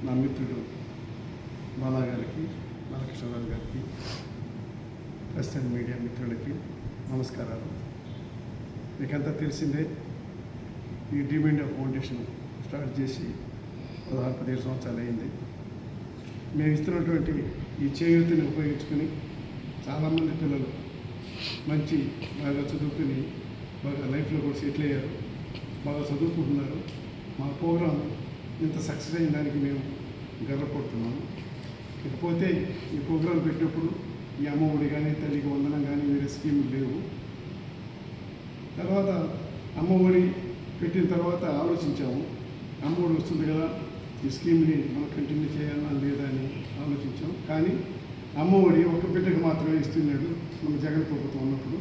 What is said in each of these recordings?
నా మిత్రుడు బాలా గారికి, బాలకృష్ణరావు గారికి, ప్రెస్ అండ్ మీడియా మిత్రులకి నమస్కారాలు. మీకంతా తెలిసిందే, ఈ డ్రీమ్ ఇండియా ఫౌండేషన్ స్టార్ట్ చేసి 16-17 సంవత్సరాలు అయింది. మేము ఇస్తున్నటువంటి ఈ చేయూతని ఉపయోగించుకొని చాలామంది పిల్లలు మంచి బాగా చదువుకుని బాగా లైఫ్లో కూడా సెటిల్ అయ్యారు, బాగా చదువుకుంటున్నారు. మా ప్రోగ్రాం ఇంత సక్సెస్ అయిన దానికి మేము గర్వపడుతున్నాము. ఇకపోతే ఈ ప్రోగ్రాం పెట్టినప్పుడు ఈ అమ్మఒడి కానీ, తల్లికి వందనం కానీ వేరే స్కీములు లేవు. తర్వాత అమ్మఒడి పెట్టిన తర్వాత ఆలోచించాము, అమ్మఒడి వస్తుంది కదా, ఈ స్కీమ్ని మనం కంటిన్యూ చేయాలా లేదా అని ఆలోచించాం. కానీ అమ్మఒడి ఒక బిడ్డకు మాత్రమే ఇస్తున్నాడు మన జగన్ ప్రభుత్వం ఉన్నప్పుడు.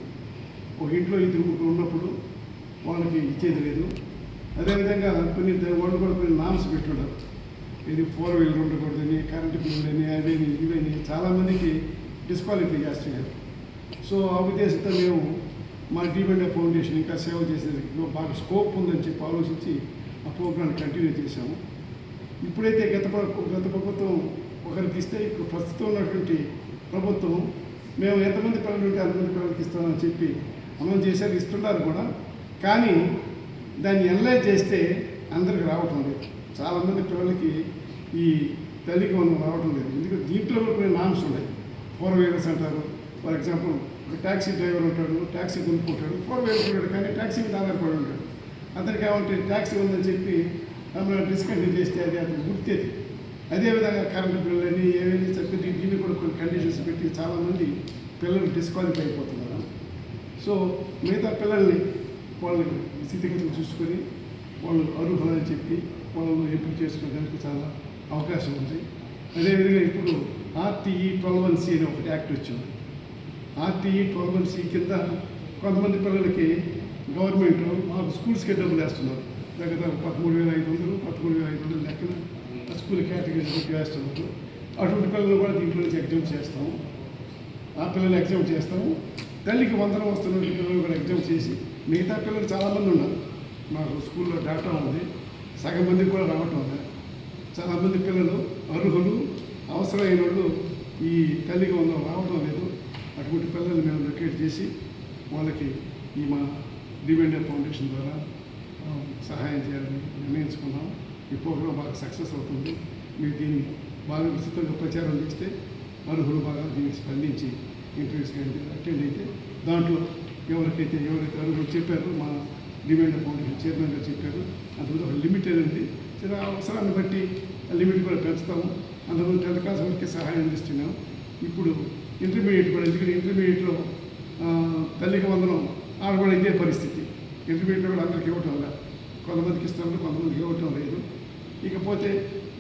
ఒక ఇంట్లో 2-3 ఉన్నప్పుడు వాళ్ళకి ఇచ్చేది లేదు. అదేవిధంగా కొన్ని వాళ్ళు కూడా కొన్ని నామ్స్ పెట్టున్నారు, ఇది 4 వీలర్ ఉండకూడదని, కరెంటు బిల్లులని, అవేని ఇవని చాలామందికి డిస్క్వాలిఫై చేస్తున్నారు. సో ఆ ఉద్దేశంతో మేము మా డ్రీమ్ ఇండియా ఫౌండేషన్ ఇంకా సేవ చేసేందుకు బాగా స్కోప్ ఉందని చెప్పి ఆలోచించి ఆ ప్రోగ్రాన్ని కంటిన్యూ చేశాము. ఇప్పుడైతే గత ప్రభుత్వం ఒకరికి ఇస్తే, ఇప్పుడు ప్రస్తుతం ఉన్నటువంటి ప్రభుత్వం మేము ఎంతమంది పిల్లలు ఉంటే అంతమంది పిల్లలకి ఇస్తామని చెప్పి అమలు చేశారు, ఇస్తున్నారు కూడా. కానీ దాన్ని ఎనలైజ్ చేస్తే అందరికి రావటం లేదు. చాలామంది పిల్లలకి ఈ తల్లికి వందనం రావటం లేదు. ఎందుకంటే దీంట్లో కూడా కొన్ని నామ్స్ ఉన్నాయి. 4 వీలర్స్ అంటారు. ఫర్ ఎగ్జాంపుల్ ఒక ట్యాక్సీ డ్రైవర్ ఉంటాడు, ట్యాక్సీ కొనుక్కుంటాడు, 4 వీలర్ ఉంటాడు, కానీ ట్యాక్సీ మీద ఆధారపడి ఉంటాడు. అతనికి ఏమంటే ట్యాక్సీ ఉందని చెప్పి మనం డిస్కంటిన్యూ చేస్తే అది అతను గుర్తేది. అదేవిధంగా కరెంటు బిల్లులని ఏమైనా చెప్పి దీన్ని కూడా కొన్ని కండిషన్స్ పెట్టి చాలామంది పిల్లలు డిస్క్వాలిఫై అయిపోతున్నారు. సో మిగతా పిల్లల్ని వాళ్ళ స్థితిగతులు చూసుకొని వాళ్ళు అర్హులని చెప్పి వాళ్ళను ఎంపిక చేసుకోవడానికి చాలా అవకాశం ఉంది. అదేవిధంగా ఇప్పుడు RTE 12(1)C అనే ఒకటి యాక్ట్ వచ్చింది. RTE 12(1)C కింద కొంతమంది పిల్లలకి గవర్నమెంట్ మాకు స్కూల్స్కే డబ్బులు వేస్తున్నారు. దగ్గర 13,500, 13,500 లెక్కన స్కూల్ కేటగిరీస్ పెట్టి వేస్తున్నారు. అటువంటి పిల్లలు కూడా దీంట్లో నుంచి ఎగ్జామ్ చేస్తాము. ఆ పిల్లలు ఎగ్జామ్ చేస్తాము. తల్లికి వందనం వస్తున్న పిల్లలు కూడా ఎగ్జామ్ చేసి, మిగతా పిల్లలు చాలామంది ఉన్నారు. మాకు స్కూల్లో డేటా ఉంది, సగం మందికి కూడా రావటం లేదు. చాలామంది పిల్లలు అర్హులు, అవసరమైన వాళ్ళు ఈ తల్లికి వందనం రావటం లేదు. అటువంటి పిల్లలు మేము లొకేట్ చేసి వాళ్ళకి ఈ మా డ్రీమ్ ఇండియా ఫౌండేషన్ ద్వారా సహాయం చేయాలని నిర్ణయించుకున్నాం. ఈ ప్రోగ్రాం బాగా సక్సెస్ అవుతుంది. మీరు దీన్ని బాగా విస్తృతంగా ప్రచారం చేస్తే అర్హులు బాగా దీనికి స్పందించి ఇంటర్వ్యూస్కి అటెండ్ అయితే దాంట్లో ఎవరైతే అర్హులు చెప్పారో మా డ్రీమ్ ఇండియా ఫౌండేషన్ చైర్మన్ గారు చెప్పారు, అందులో ఒక లిమిట్ అనేది చిన్న అవసరాన్ని బట్టి లిమిట్ కూడా పెంచుతాము. అందులో 10th క్లాస్ వరకు సహాయం అందిస్తున్నాం. ఇప్పుడు ఇంటర్మీడియట్ కూడా, ఎందుకంటే ఇంటర్మీడియట్లో తల్లికి వందనం ఆడవాళ్ళు ఇదే పరిస్థితి. ఇంటర్మీడియట్లో కూడా అందరికీ ఇవ్వటం లేదు, కొంతమందికి ఇస్తున్నారు, కొంతమందికి ఇవ్వటం లేదు. ఇకపోతే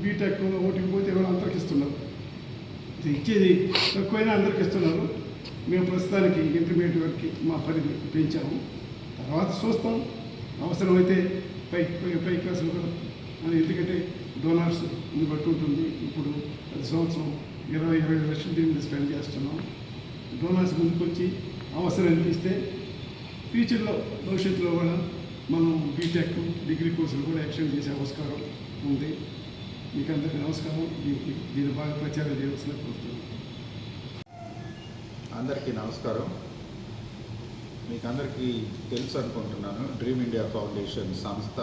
బీటెక్ ఒకటికి పోతే కూడా అందరికి ఇస్తున్నారు. ఇచ్చేది తక్కువైనా అందరికి ఇస్తున్నారు. మేము ప్రస్తుతానికి ఇంటర్మీడియట్ వరకు మా పరిధి పెంచాము. తర్వాత చూస్తాం, అవసరమైతే పై క్లాసులు కూడా అని, ఎందుకంటే డోనార్స్ బట్టి ఉంటుంది. ఇప్పుడు ప్రతి సంవత్సరం 20-25 లక్షలు దీన్ని స్పెండ్ చేస్తున్నాం. డోనార్స్ ముందుకు వచ్చి అవసరం అనిపిస్తే ఫ్యూచర్లో భవిష్యత్తులో కూడా మనం బీటెక్ డిగ్రీ కోర్సులు కూడా ఎక్స్టెండ్ చేసే ఆస్కారం ఉంది. మీకు అందరికీ నమస్కారం. దీన్ని బాగా ప్రచారం చేయవలసిన కోరుతున్నాను. అందరికీ నమస్కారం. మీకు అందరికీ తెలుసు అనుకుంటున్నాను, డ్రీమ్ ఇండియా ఫౌండేషన్ సంస్థ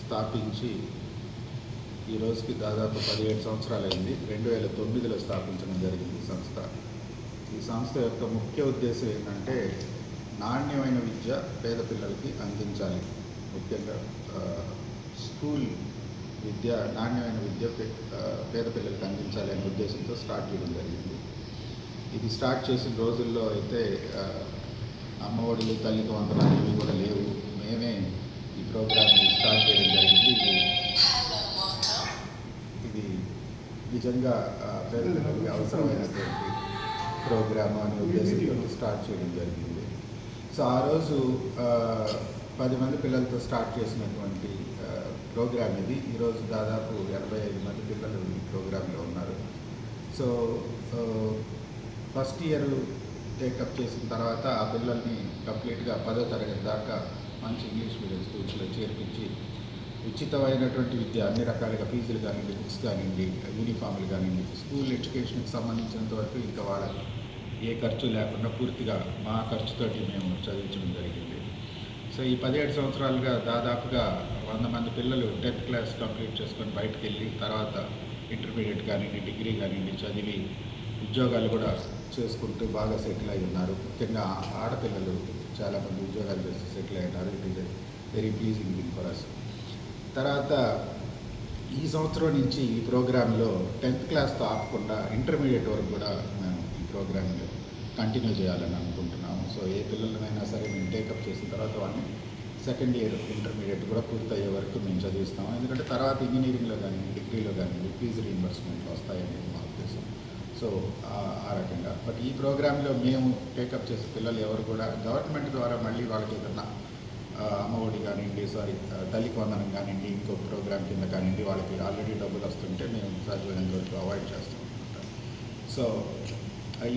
స్థాపించి ఈ రోజుకి దాదాపు 17 సంవత్సరాలు అయింది. 2009లో స్థాపించడం జరిగింది ఈ సంస్థ. ఈ సంస్థ యొక్క ముఖ్య ఉద్దేశం ఏంటంటే నాణ్యమైన విద్య పేద పిల్లలకి అందించాలి. ముఖ్యంగా స్కూల్ విద్య, నాణ్యమైన విద్య పేద పిల్లలకి అందించాలి అనే ఉద్దేశంతో స్టార్ట్ చేయడం జరిగింది. ఇది స్టార్ట్ చేసిన రోజుల్లో అయితే అమ్మఒడిలు, తల్లికి వందనాలు ఇవి కూడా లేవు. మేమే ఈ ప్రోగ్రామ్ని స్టార్ట్ చేయడం జరిగింది. ఇది నిజంగా పేద పిల్లలకి అవసరమైనటువంటి ప్రోగ్రామ్ అనే ఉద్దేశంతో స్టార్ట్ చేయడం జరిగింది. సో ఆ రోజు 10 మంది పిల్లలతో స్టార్ట్ చేసినటువంటి ప్రోగ్రామ్ ఇది. ఈరోజు దాదాపు 85 మంది పిల్లలు ఈ ప్రోగ్రాంలో ఉన్నారు. సో ఫస్ట్ ఇయర్ టేకప్ చేసిన తర్వాత ఆ పిల్లల్ని కంప్లీట్గా 10వ తరగతి దాకా మంచి ఇంగ్లీష్ మీడియం స్కూల్స్లో చేర్పించి ఉచితమైనటువంటి విద్య అన్ని రకాలుగా ఫీజులు కానివ్వండి, బుక్స్ కానివ్వండి, యూనిఫామ్లు కానివ్వండి, స్కూల్ ఎడ్యుకేషన్కి సంబంధించినంత వరకు ఇంకా వాళ్ళకి ఏ ఖర్చు లేకుండా పూర్తిగా మా ఖర్చుతోటి మేము చదివించడం జరిగింది. సో ఈ 17 సంవత్సరాలుగా దాదాపుగా 100 మంది పిల్లలు 10th క్లాస్ కంప్లీట్ చేసుకొని బయటకు వెళ్ళి తర్వాత ఇంటర్మీడియట్ కానివ్వండి, డిగ్రీ కానివ్వండి చదివి ఉద్యోగాలు కూడా చేసుకుంటూ బాగా సెటిల్ అయి ఉన్నారు. ముఖ్యంగా ఆడపిల్లలు చాలామంది ఉద్యోగాలు చేస్తూ సెటిల్ అయినారు. It is a very pleasing thing for us. తర్వాత ఈ సంవత్సరం నుంచి ఈ ప్రోగ్రాంలో 10th క్లాస్తో ఆపకుండా ఇంటర్మీడియట్ వరకు కూడా మేము ఈ ప్రోగ్రాంలో కంటిన్యూ చేయాలని అనుకుంటున్నాము. సో ఏ పిల్లలనైనా సరే మేము టేకప్ చేసిన తర్వాత వాళ్ళని సెకండ్ ఇయర్ ఇంటర్మీడియట్ కూడా పూర్తయ్యే వరకు మేము చదివిస్తాము. ఎందుకంటే తర్వాత ఇంజనీరింగ్లో కానీ డిగ్రీలో కానీ ఫీజు రీయింబర్స్మెంట్లు వస్తాయనేది మా ఉద్దేశం. సో ఆ రకంగా బట్ ఈ ప్రోగ్రాంలో మేము టేకప్ చేసే పిల్లలు ఎవరు కూడా గవర్నమెంట్ ద్వారా మళ్ళీ వాళ్ళకి ఏదన్నా అమ్మఒడి కానివ్వండి, తల్లికి వందనం కానివ్వండి, ఇంకో ప్రోగ్రాం కింద కానివ్వండి వాళ్ళకి ఆల్రెడీ డబ్బులు వస్తుంటే మేము సాధ్యమైనంత వరకు అవాయిడ్ చేస్తాం అనమాట. సో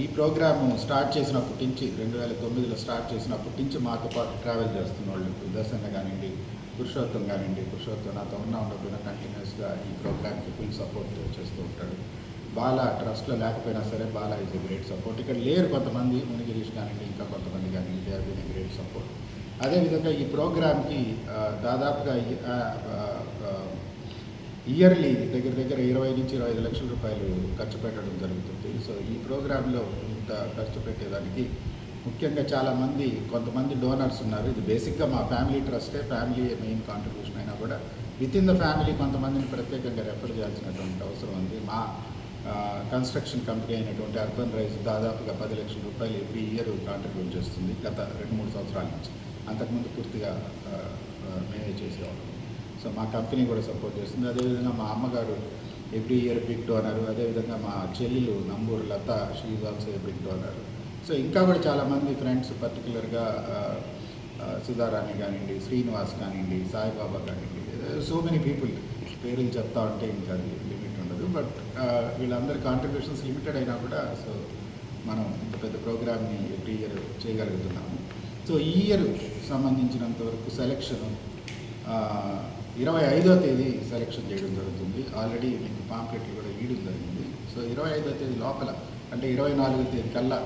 ఈ ప్రోగ్రాము స్టార్ట్ చేసినప్పటి నుంచి 2009లో స్టార్ట్ చేసినప్పటి నుంచి మాతో పాటు ట్రావెల్ చేస్తున్న వాళ్ళు దర్శన కానివ్వండి, పురుషోత్తం కానివ్వండి, పురుషోత్తం నాతో ఉండకపోయినా కంటిన్యూస్గా ఈ ప్రోగ్రామ్కి ఫుల్ సపోర్ట్ చేస్తూ ఉంటాడు. బాలా ట్రస్ట్లో లేకపోయినా సరే Bala is a great support. ఇక్కడ లేరు కొంతమంది, మునిగిరీష్ కానివ్వండి, ఇంకా కొంతమంది కానివ్వండి, they are been a great support. అదేవిధంగా ఈ ప్రోగ్రామ్కి దాదాపుగా ఇయర్లీ దగ్గర 20 నుంచి 25 లక్షల రూపాయలు ఖర్చు పెట్టడం జరుగుతుంది. సో ఈ ప్రోగ్రాంలో ఇంత ఖర్చు పెట్టేదానికి ముఖ్యంగా కొంతమంది డోనర్స్ ఉన్నారు. ఇది బేసిక్గా మా ఫ్యామిలీ ట్రస్టే, ఫ్యామిలీ మెయిన్ కాంట్రిబ్యూషన్ అయినా కూడా విత్ ఇన్ ద ఫ్యామిలీ కొంతమందిని ప్రత్యేకంగా రెఫర్ చేయాల్సినటువంటి అవసరం ఉంది. మా కన్స్ట్రక్షన్ కంపెనీ అయినటువంటి అర్బన్ రైజ్ దాదాపుగా 10 లక్షల రూపాయలు ఎవ్రీ ఇయర్ కాంట్రిబ్యూట్ చేస్తుంది గత 2-3 సంవత్సరాల నుంచి. అంతకుముందు పూర్తిగా మేమే చేసేవాళ్ళం. సో మా కంపెనీ కూడా సపోర్ట్ చేస్తుంది. అదేవిధంగా మా అమ్మగారు ఎవ్రీ ఇయర్ బిగ్ డోనరు. అదేవిధంగా మా చెల్లెలు Namburu Latha, she is also a big donor. So ఇంకా కూడా చాలామంది ఫ్రెండ్స్, పర్టికులర్గా సుధారాణి కానివ్వండి, శ్రీనివాస్ కానివ్వండి, సాయిబాబా కానివ్వండి, సో మెనీ పీపుల్ పేర్లు చెప్తా ఉంటే ఇంకా అది లిమిట్ ఉండదు. బట్ వీళ్ళందరి కాంట్రిబ్యూషన్స్ లిమిటెడ్ అయినా కూడా సో మనం ఇంత పెద్ద ప్రోగ్రామ్ని ఎవ్రీ ఇయర్ చేయగలుగుతున్నాము. సో ఈ ఇయర్ సంబంధించినంత వరకు సెలెక్షన్ 25వ తేదీ సెలెక్షన్ చేయడం జరుగుతుంది. ఆల్రెడీ మీకు పాంప్లెట్లు కూడా ఇవ్వడం జరిగింది. సో 25వ తేదీ లోపల అంటే 24వ తేదీ కల్లా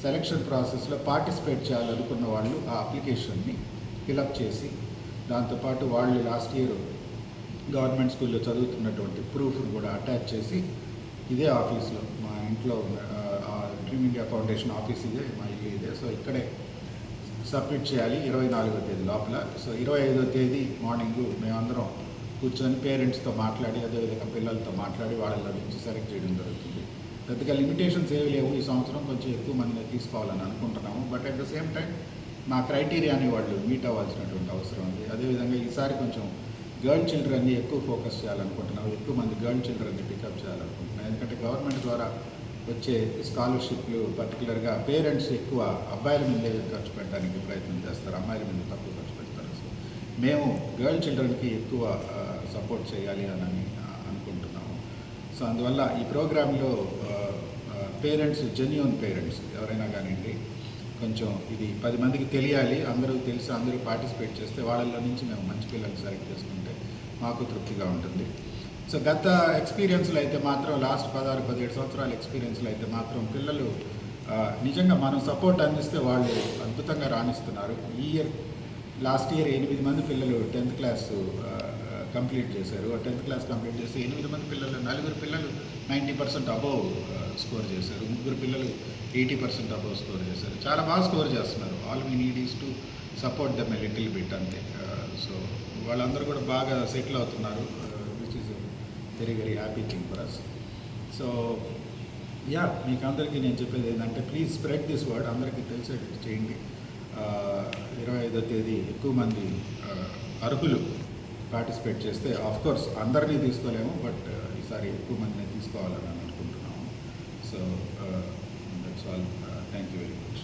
సెలెక్షన్ ప్రాసెస్లో పార్టిసిపేట్ చేయాలనుకున్న వాళ్ళు ఆ అప్లికేషన్ని ఫిలప్ చేసి దాంతోపాటు వాళ్ళు లాస్ట్ ఇయర్ గవర్నమెంట్ స్కూల్లో చదువుతున్నటువంటి ప్రూఫ్ను కూడా అటాచ్ చేసి ఇదే ఆఫీస్లో మా ఇంట్లో డ్రీమ్ ఇండియా ఫౌండేషన్ ఆఫీస్ ఇదే, మా ఇల్లు ఇదే. సో ఇక్కడే సబ్మిట్ చేయాలి 24వ తేదీ లోపల. సో 25వ తేదీ మార్నింగ్ మేమందరం కూర్చొని పేరెంట్స్తో మాట్లాడి అదేవిధంగా పిల్లలతో మాట్లాడి వాళ్ళ నుంచి సెలెక్ట్ చేయడం జరుగుతుంది. పెద్దగా లిమిటేషన్స్ ఏవి లేవు. ఈ సంవత్సరం కొంచెం ఎక్కువ మందిని తీసుకోవాలని అనుకుంటున్నాము. But at the same time మా క్రైటీరియాని వాళ్ళు మీట్ అవ్వాల్సినటువంటి అవసరం ఉంది. అదేవిధంగా ఈసారి కొంచెం గర్ల్ చిల్డ్రన్ని ఎక్కువ ఫోకస్ చేయాలనుకుంటున్నాము. ఎక్కువ మంది గర్ల్ చిల్డ్రన్ని పికప్ చేయాలనుకుంటున్నాం. ఎందుకంటే గవర్నమెంట్ ద్వారా వచ్చే స్కాలర్షిప్లు పర్టికులర్గా పేరెంట్స్ ఎక్కువ అబ్బాయిల మీదే ఖర్చు పెట్టడానికి ప్రయత్నం చేస్తారు, అమ్మాయిల మీద తక్కువ ఖర్చు పెడతారు. సో మేము గర్ల్ చిల్డ్రన్కి ఎక్కువ సపోర్ట్ చేయాలి అని అనుకుంటున్నాము. సో అందువల్ల ఈ ప్రోగ్రాంలో పేరెంట్స్, జెన్యూన్ పేరెంట్స్ ఎవరైనా కానివ్వండి, కొంచెం ఇది 10 మందికి తెలియాలి. అందరూ తెలిసి అందరూ పార్టిసిపేట్ చేస్తే వాళ్ళలో నుంచి మేము మంచి పిల్లల్ని సెలెక్ట్ చేసుకుంటే మాకు తృప్తిగా ఉంటుంది. సో గత ఎక్స్పీరియన్స్లో అయితే మాత్రం లాస్ట్ 16-17 సంవత్సరాల ఎక్స్పీరియన్స్లో అయితే మాత్రం పిల్లలు నిజంగా మనం సపోర్ట్ అందిస్తే వాళ్ళు అద్భుతంగా రాణిస్తున్నారు. లాస్ట్ ఇయర్ 8 మంది పిల్లలు 10th క్లాస్ కంప్లీట్ చేశారు. 10th క్లాస్ కంప్లీట్ చేసి 8 మంది పిల్లలు, 4 పిల్లలు 90% అబోవ్ స్కోర్ చేశారు, 3 పిల్లలు 80% అబోవ్ స్కోర్ చేశారు. చాలా బాగా స్కోర్ చేస్తున్నారు. All we need is to support them a little bit అంతే. సో వాళ్ళందరూ కూడా బాగా సెటిల్ అవుతున్నారు, which is very very happy thing for us. So మీకు అందరికీ నేను చెప్పేది ఏంటంటే ప్లీజ్ స్ప్రెడ్ దిస్ వర్డ్, అందరికీ తెలిసేటట్టు చేయండి. 25వ తేదీ ఎక్కువ మంది అర్హులు పార్టిసిపేట్ చేస్తే, ఆఫ్ కోర్స్ అందరినీ తీసుకోలేము, బట్ ఈసారి ఎక్కువ మందిని తీసుకోవాలని అనుకుంటున్నాము. So that's all. Thank you very much.